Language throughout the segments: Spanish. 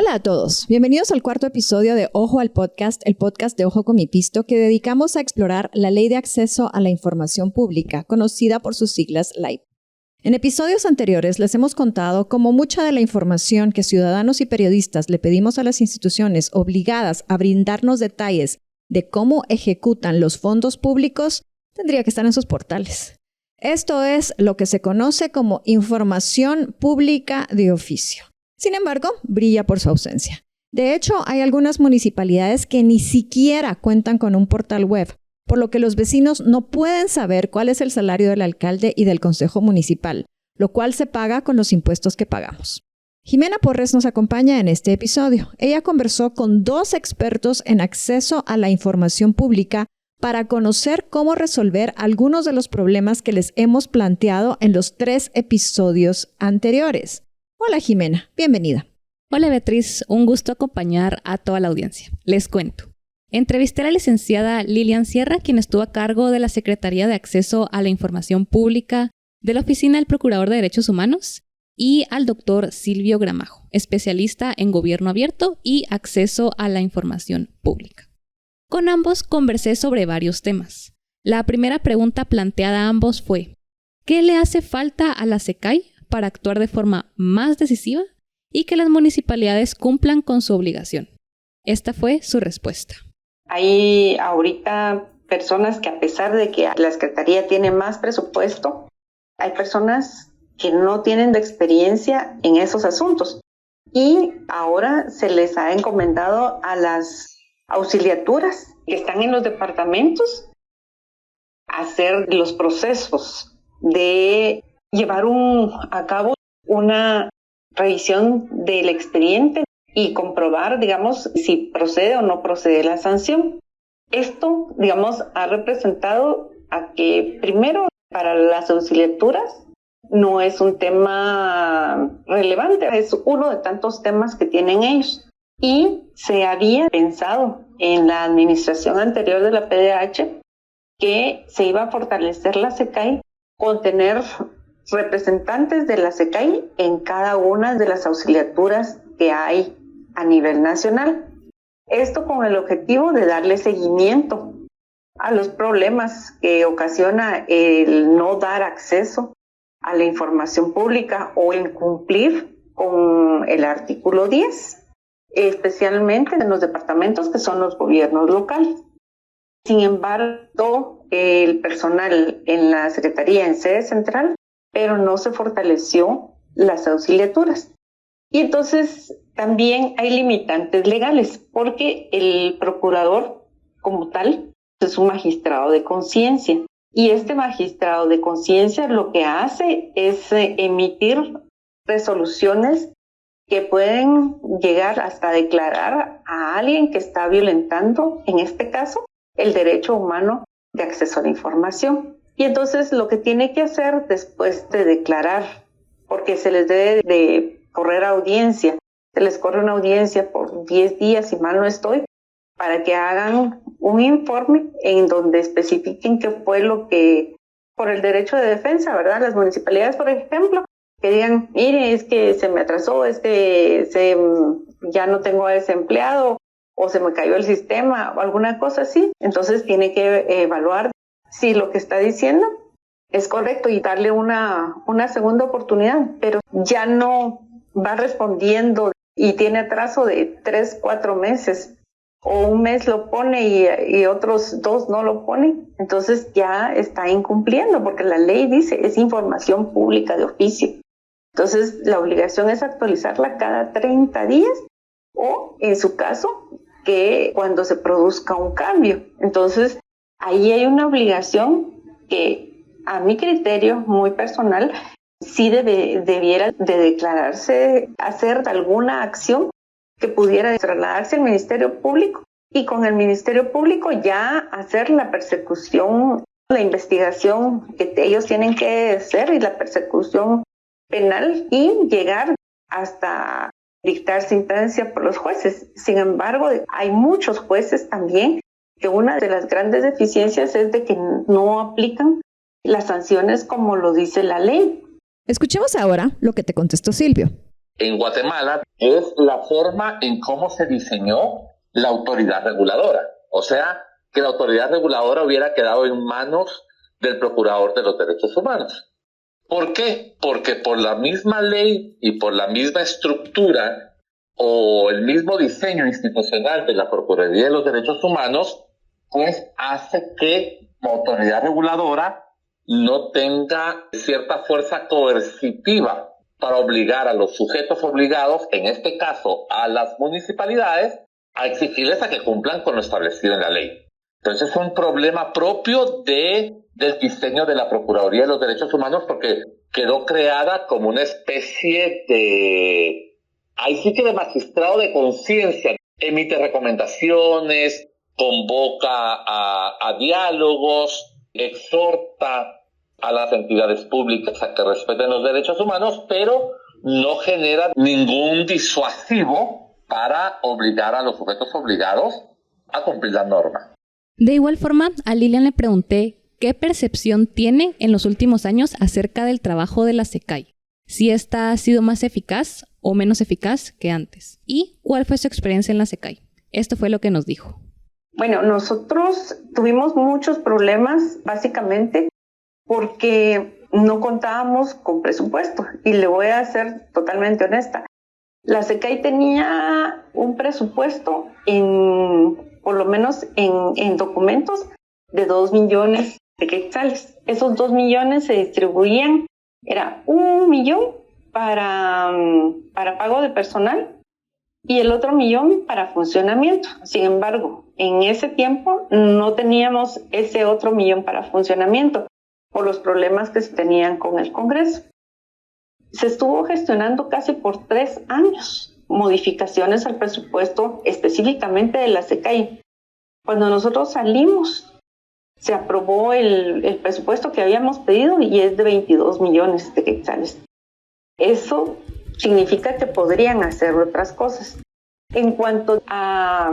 Hola a todos, bienvenidos al cuarto episodio de Ojo al Podcast, el podcast de Ojo con mi Pisto que dedicamos a explorar la Ley de Acceso a la Información Pública, conocida por sus siglas LAIP. En episodios anteriores les hemos contado cómo mucha de la información que ciudadanos y periodistas le pedimos a las instituciones obligadas a brindarnos detalles de cómo ejecutan los fondos públicos tendría que estar en sus portales. Esto es lo que se conoce como información pública de oficio. Sin embargo, brilla por su ausencia. De hecho, hay algunas municipalidades que ni siquiera cuentan con un portal web, por lo que los vecinos no pueden saber cuál es el salario del alcalde y del consejo municipal, lo cual se paga con los impuestos que pagamos. Jimena Porres nos acompaña en este episodio. Ella conversó con 2 expertos en acceso a la información pública para conocer cómo resolver algunos de los problemas que les hemos planteado en los 3 episodios anteriores. Hola Jimena, bienvenida. Hola Beatriz, un gusto acompañar a toda la audiencia. Les cuento. Entrevisté a la licenciada Lilian Sierra, quien estuvo a cargo de la Secretaría de Acceso a la Información Pública de la Oficina del Procurador de Derechos Humanos, y al doctor Silvio Gramajo, especialista en Gobierno Abierto y Acceso a la Información Pública. Con ambos conversé sobre varios temas. La primera pregunta planteada a ambos fue: ¿qué le hace falta a la SECAI para actuar de forma más decisiva y que las municipalidades cumplan con su obligación? Esta fue su respuesta. Hay ahorita personas que, a pesar de que la Secretaría tiene más presupuesto, hay personas que no tienen experiencia en esos asuntos. Y ahora se les ha encomendado a las auxiliaturas que están en los departamentos hacer los procesos de llevar a cabo una revisión del expediente y comprobar, digamos, si procede o no procede la sanción. Esto, digamos, ha representado a que, primero, para las auxiliaturas no es un tema relevante, es uno de tantos temas que tienen ellos. Y se había pensado en la administración anterior de la PDH que se iba a fortalecer la SECAI con tener representantes de la SECAI en cada una de las auxiliaturas que hay a nivel nacional. Esto con el objetivo de darle seguimiento a los problemas que ocasiona el no dar acceso a la información pública o incumplir con el artículo 10, especialmente en los departamentos que son los gobiernos locales. Sin embargo, el personal en la Secretaría en sede central, pero no se fortaleció las auxiliaturas. Y entonces también hay limitantes legales, porque el procurador como tal es un magistrado de conciencia. Y este magistrado de conciencia lo que hace es emitir resoluciones que pueden llegar hasta declarar a alguien que está violentando, en este caso, el derecho humano de acceso a la información. Y entonces lo que tiene que hacer después de declarar, porque se les debe de correr audiencia, se les corre una audiencia por 10 días, si mal no estoy, para que hagan un informe en donde especifiquen qué fue lo que, por el derecho de defensa, ¿verdad? Las municipalidades, por ejemplo, que digan, mire, es que se me atrasó, es que ya no tengo a ese empleado, o se me cayó el sistema, o alguna cosa así. Entonces tiene que evaluar si lo que está diciendo es correcto y darle una segunda oportunidad, pero ya no va respondiendo y tiene atraso de 3-4 meses, o un mes lo pone y otros 2 no lo ponen. Entonces ya está incumpliendo, porque la ley dice es información pública de oficio. Entonces la obligación es actualizarla cada 30 días o, en su caso, que cuando se produzca un cambio. Entonces ahí hay una obligación que, a mi criterio muy personal, sí debiera de declararse, hacer alguna acción que pudiera trasladarse al Ministerio Público, y con el Ministerio Público ya hacer la persecución, la investigación que ellos tienen que hacer y la persecución penal, y llegar hasta dictar sentencia por los jueces. Sin embargo, hay muchos jueces también que una de las grandes deficiencias es de que no aplican las sanciones como lo dice la ley. Escuchemos ahora lo que te contestó Silvio. en Guatemala es la forma en cómo se diseñó la autoridad reguladora. O sea, que la autoridad reguladora hubiera quedado en manos del Procurador de los Derechos Humanos. ¿Por qué? Porque por la misma ley y por la misma estructura o el mismo diseño institucional de la Procuraduría de los Derechos Humanos, pues hace que la autoridad reguladora no tenga cierta fuerza coercitiva para obligar a los sujetos obligados, en este caso a las municipalidades, a exigirles a que cumplan con lo establecido en la ley. Entonces es un problema propio del diseño de la Procuraduría de los Derechos Humanos, porque quedó creada como una especie de, ahí sí que de magistrado de conciencia, emite recomendaciones, convoca a diálogos, exhorta a las entidades públicas a que respeten los derechos humanos, pero no genera ningún disuasivo para obligar a los sujetos obligados a cumplir la norma. De igual forma, a Lilian le pregunté qué percepción tiene en los últimos años acerca del trabajo de la SECAI, si esta ha sido más eficaz o menos eficaz que antes, y cuál fue su experiencia en la SECAI. Esto fue lo que nos dijo. Bueno, nosotros tuvimos muchos problemas, básicamente, porque no contábamos con presupuesto. Y le voy a ser totalmente honesta. La SECAI tenía un presupuesto, por lo menos en documentos, de 2 millones de quetzales. Esos 2 millones se distribuían, era 1 millón para pago de personal y el otro 1 millón para funcionamiento. Sin embargo, en ese tiempo no teníamos ese otro 1 millón para funcionamiento por los problemas que se tenían con el Congreso. Se estuvo gestionando casi por 3 años modificaciones al presupuesto específicamente de la SECAI. Cuando nosotros salimos, se aprobó el presupuesto que habíamos pedido y es de 22 millones de quetzales. Eso significa que podrían hacer otras cosas. En cuanto a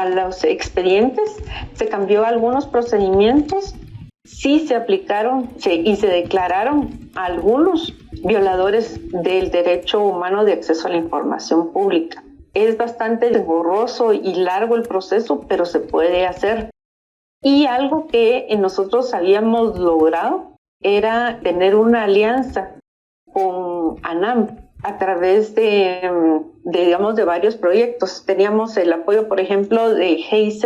los expedientes, se cambió algunos procedimientos, sí se aplicaron y se declararon algunos violadores del derecho humano de acceso a la información pública. Es bastante engorroso y largo el proceso, pero se puede hacer. Y algo que nosotros habíamos logrado era tener una alianza con ANAM a través de varios proyectos. Teníamos el apoyo, por ejemplo, de GIZ.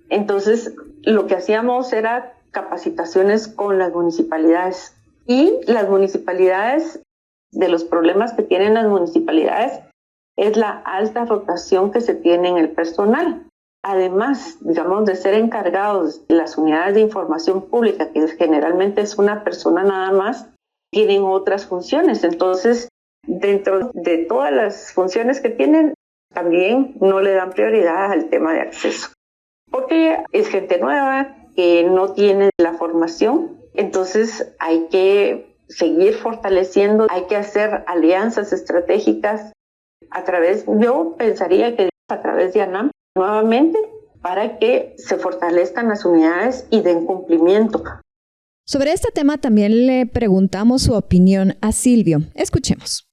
Entonces, lo que hacíamos era capacitaciones con las municipalidades. Y las municipalidades, de los problemas que tienen las municipalidades, es la alta rotación que se tiene en el personal. Además, de ser encargados de las unidades de información pública, que generalmente es una persona nada más, tienen otras funciones. Entonces, dentro de todas las funciones que tienen, también no le dan prioridad al tema de acceso. Porque es gente nueva que no tiene la formación, entonces hay que seguir fortaleciendo, hay que hacer alianzas estratégicas yo pensaría que a través de ANAM, nuevamente, para que se fortalezcan las unidades y den cumplimiento. Sobre este tema también le preguntamos su opinión a Silvio. Escuchemos.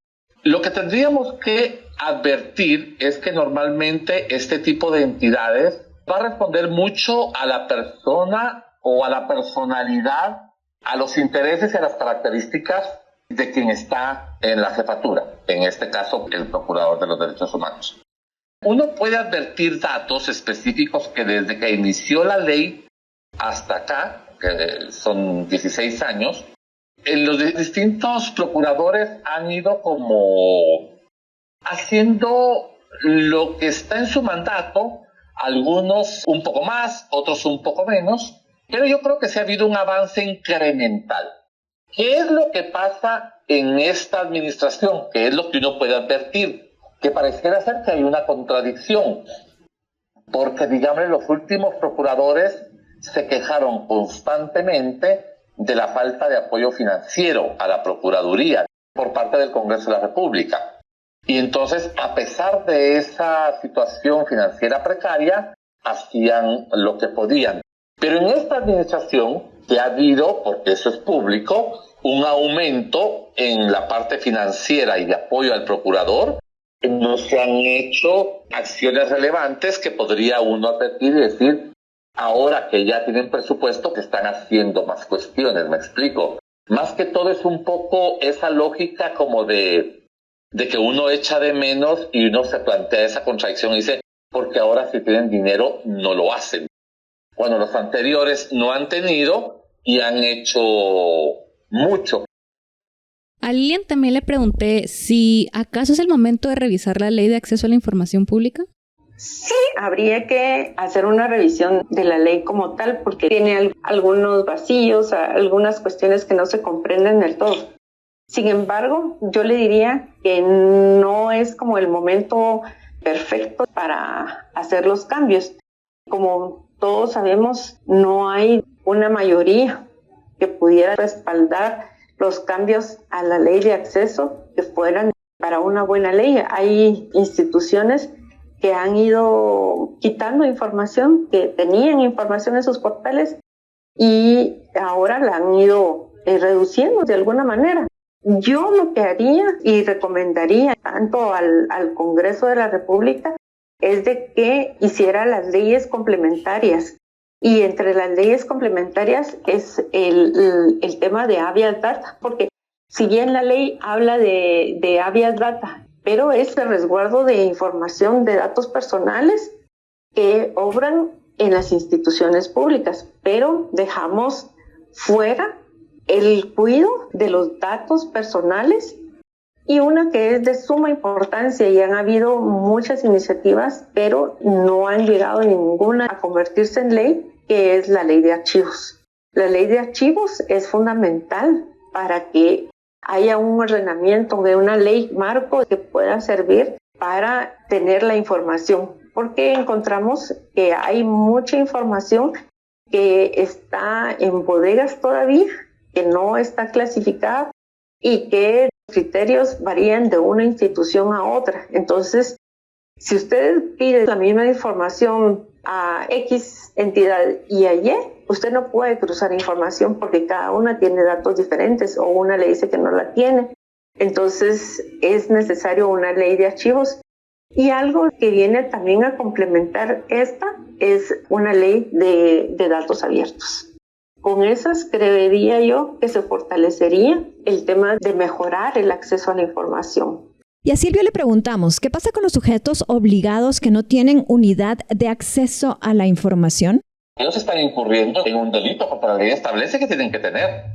Lo que tendríamos que advertir es que normalmente este tipo de entidades va a responder mucho a la persona o a la personalidad, a los intereses y a las características de quien está en la jefatura, en este caso el Procurador de los Derechos Humanos. Uno puede advertir datos específicos que desde que inició la ley hasta acá, que son 16 años, los distintos procuradores han ido como haciendo lo que está en su mandato, algunos un poco más, otros un poco menos, pero yo creo que sí ha habido un avance incremental. ¿Qué es lo que pasa en esta administración? ¿Qué es lo que uno puede advertir? Que pareciera ser que hay una contradicción, porque, los últimos procuradores se quejaron constantemente de la falta de apoyo financiero a la Procuraduría por parte del Congreso de la República. Y entonces, a pesar de esa situación financiera precaria, hacían lo que podían. Pero en esta administración que ha habido, porque eso es público, un aumento en la parte financiera y de apoyo al procurador. No se han hecho acciones relevantes que podría uno advertir y decir, ahora que ya tienen presupuesto, que están haciendo más cuestiones, me explico. Más que todo es un poco esa lógica como de que uno echa de menos y uno se plantea esa contradicción y dice, porque ahora si tienen dinero no lo hacen. Bueno, los anteriores no han tenido y han hecho mucho. A Lilian también le pregunté si acaso es el momento de revisar la Ley de Acceso a la Información Pública. Sí, habría que hacer una revisión de la ley como tal porque tiene algunos vacíos, algunas cuestiones que no se comprenden del todo. Sin embargo, yo le diría que no es como el momento perfecto para hacer los cambios. Como todos sabemos, no hay una mayoría que pudiera respaldar los cambios a la ley de acceso que fueran para una buena ley. Hay instituciones que han ido quitando información, que tenían información en sus portales y ahora la han ido reduciendo de alguna manera. Yo lo que haría y recomendaría tanto al Congreso de la República es de que hiciera las leyes complementarias. Y entre las leyes complementarias es el tema de habeas data, porque si bien la ley habla de habeas data, pero es el resguardo de información de datos personales que obran en las instituciones públicas, pero dejamos fuera el cuidado de los datos personales y una que es de suma importancia y han habido muchas iniciativas, pero no han llegado ninguna a convertirse en ley, que es la ley de archivos. La ley de archivos es fundamental para que haya un ordenamiento de una ley marco que pueda servir para tener la información, porque encontramos que hay mucha información que está en bodegas todavía, que no está clasificada y que los criterios varían de una institución a otra. Entonces, si usted pide la misma información a X entidad y a Y, usted no puede cruzar información porque cada una tiene datos diferentes o una le dice que no la tiene. Entonces, es necesario una ley de archivos. Y algo que viene también a complementar esta es una ley de datos abiertos. Con esas creería yo que se fortalecería el tema de mejorar el acceso a la información. Y a Silvia le preguntamos, ¿qué pasa con los sujetos obligados que no tienen unidad de acceso a la información? Ellos están incurriendo en un delito porque la ley establece que tienen que tener.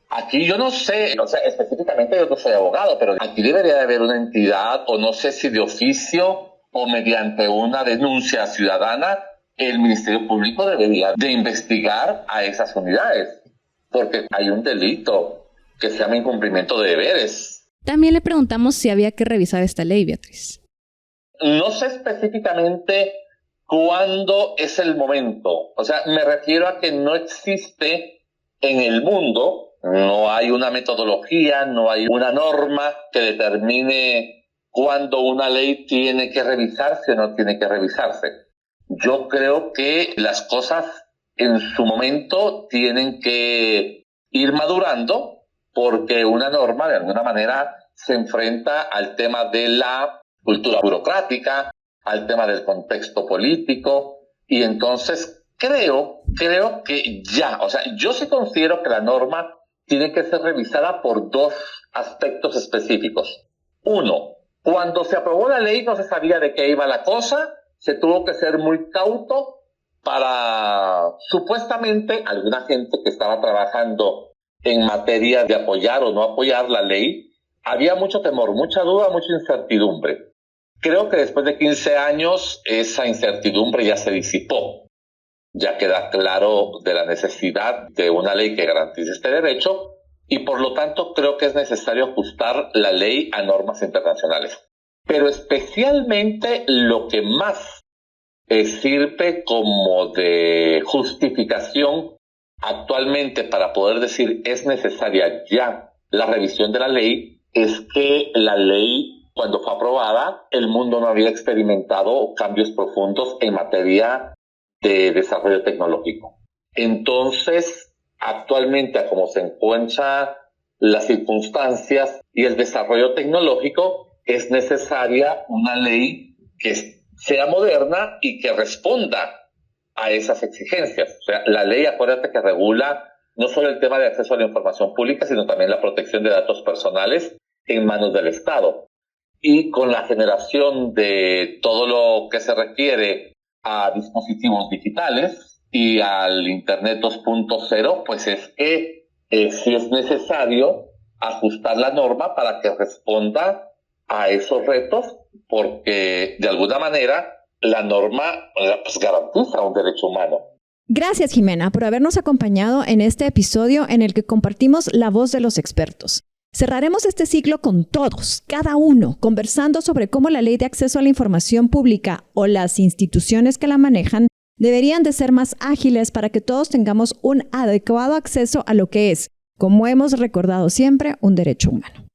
Aquí yo no sé, específicamente yo no soy abogado, pero aquí debería de haber una entidad, o no sé si de oficio o mediante una denuncia ciudadana, el Ministerio Público debería de investigar a esas unidades, porque hay un delito que se llama incumplimiento de deberes. También le preguntamos si había que revisar esta ley, Beatriz. No sé específicamente cuándo es el momento. O sea, me refiero a que no existe en el mundo, no hay una metodología, no hay una norma que determine cuándo una ley tiene que revisarse o no tiene que revisarse. Yo creo que las cosas en su momento tienen que ir madurando porque una norma de alguna manera se enfrenta al tema de la cultura burocrática, al tema del contexto político y entonces creo que ya, o sea, yo sí considero que la norma tiene que ser revisada por dos aspectos específicos. Uno, cuando se aprobó la ley no se sabía de qué iba la cosa, se tuvo que ser muy cauto para supuestamente alguna gente que estaba trabajando en materia de apoyar o no apoyar la ley. Había mucho temor, mucha duda, mucha incertidumbre. Creo que después de 15 años esa incertidumbre ya se disipó. Ya queda claro de la necesidad de una ley que garantice este derecho y por lo tanto creo que es necesario ajustar la ley a normas internacionales. Pero especialmente lo que más sirve como de justificación actualmente para poder decir es necesaria ya la revisión de la ley es que la ley, cuando fue aprobada, el mundo no había experimentado cambios profundos en materia de desarrollo tecnológico. Entonces, Actualmente, como se encuentran las circunstancias y el desarrollo tecnológico, es necesaria una ley que sea moderna y que responda a esas exigencias. O sea, la ley, acuérdate que regula no solo el tema de acceso a la información pública, sino también la protección de datos personales en manos del Estado. Y con la generación de todo lo que se refiere a dispositivos digitales y al Internet 2.0, pues es que sí es necesario ajustar la norma para que responda a esos retos, porque de alguna manera la norma pues garantiza un derecho humano. Gracias, Jimena, por habernos acompañado en este episodio en el que compartimos la voz de los expertos. Cerraremos este ciclo con todos, cada uno, conversando sobre cómo la Ley de Acceso a la Información Pública o las instituciones que la manejan deberían de ser más ágiles para que todos tengamos un adecuado acceso a lo que es, como hemos recordado siempre, un derecho humano.